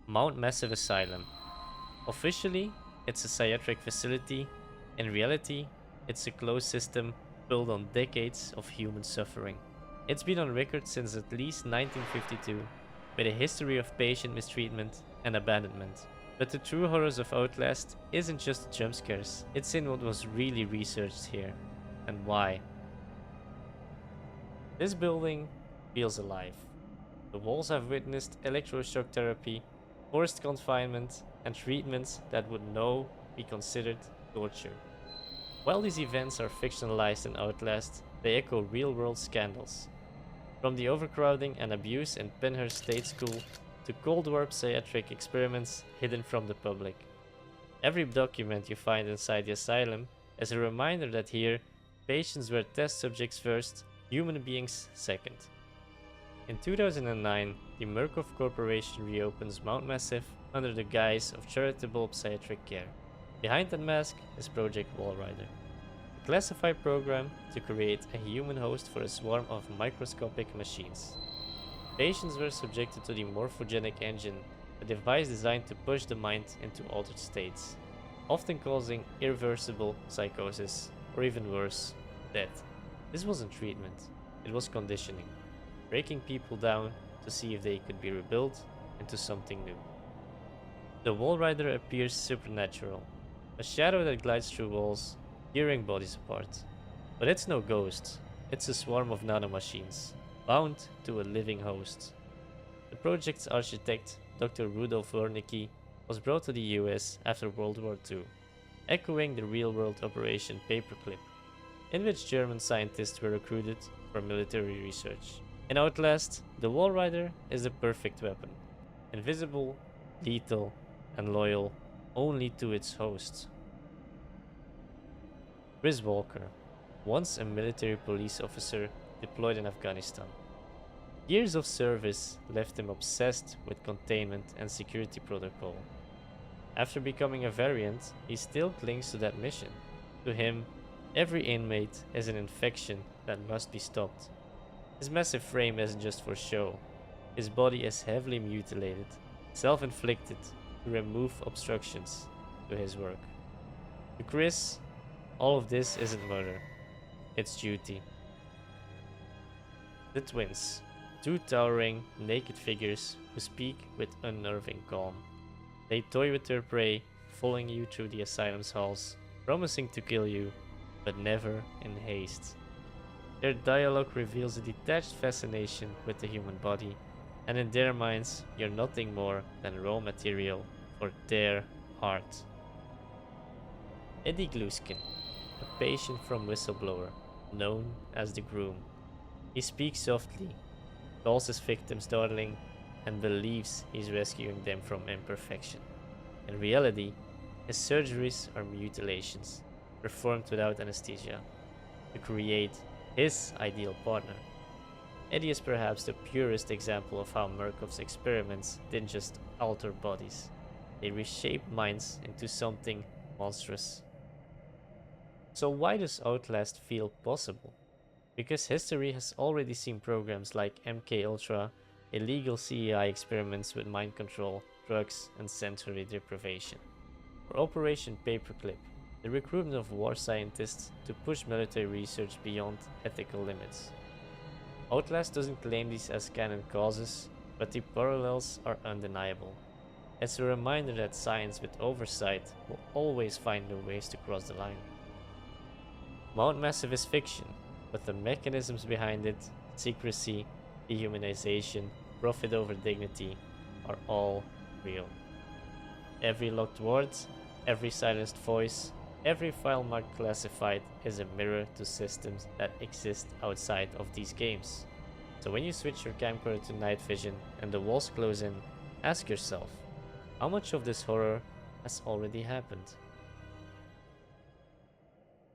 Mount Massive Asylum. Officially, it's a psychiatric facility. In reality, it's a closed system built on decades of human suffering. It's been on record since at least 1952, with a history of patient mistreatment and abandonment. But the True Horrors of Outlast isn't just jump scares, it's in what was really researched here, and why. This building feels alive. The walls have witnessed electroshock therapy, forced confinement, and treatments that would now be considered torture. While these events are fictionalized in Outlast, they echo real-world scandals. From the overcrowding and abuse in Penhurst State School to Cold War psychiatric experiments hidden from the public. Every document you find inside the asylum is a reminder that here, patients were test subjects first, human beings second. In 2009, the Murkoff Corporation reopens Mount Massive under the guise of charitable psychiatric care. Behind that mask is Project Walrider, a classified program to create a human host for a swarm of microscopic machines. Patients were subjected to the Morphogenic Engine, a device designed to push the mind into altered states, often causing irreversible psychosis, or even worse, death. This wasn't treatment, it was conditioning, breaking people down to see if they could be rebuilt into something new. The Walrider appears supernatural, a shadow that glides through walls, tearing bodies apart. But it's no ghost, it's a swarm of nanomachines, bound to a living host. The project's architect, Dr. Rudolf Wernicke, was brought to the US after World War II, echoing the real-world Operation Paperclip, in which German scientists were recruited for military research. In Outlast, the Walrider is the perfect weapon, invisible, lethal, and loyal only to its host. Chris Walker, once a military police officer deployed in Afghanistan. Years of service left him obsessed with containment and security protocol. After becoming a variant, he still clings to that mission. To him, every inmate is an infection that must be stopped. His massive frame isn't just for show. His body is heavily mutilated, self-inflicted, to remove obstructions to his work. To Chris, all of this isn't murder, it's duty. The twins, two towering, naked figures who speak with unnerving calm. They toy with their prey, following you through the asylum's halls, promising to kill you, but never in haste. Their dialogue reveals a detached fascination with the human body, and in their minds, you're nothing more than raw material for their heart. Eddie Gluskin, a patient from Whistleblower, known as the Groom. He speaks softly, calls his victims darling, and believes he's rescuing them from imperfection. In reality, his surgeries are mutilations, performed without anesthesia, to create his ideal partner. Eddie is perhaps the purest example of how Murkoff's experiments didn't just alter bodies, they reshaped minds into something monstrous. So why does Outlast feel possible? Because history has already seen programs like MK-ULTRA, illegal CEI experiments with mind control, drugs, and sensory deprivation. Or Operation Paperclip, the recruitment of war scientists to push military research beyond ethical limits. Outlast doesn't claim these as canon causes, but the parallels are undeniable. It's a reminder that science with oversight will always find new ways to cross the line. Mount Massive is fiction, but the mechanisms behind it, secrecy, dehumanization, profit over dignity, are all real. Every locked word, every silenced voice, every file marked classified is a mirror to systems that exist outside of these games. So when you switch your camcorder to night vision and the walls close in, ask yourself, how much of this horror has already happened?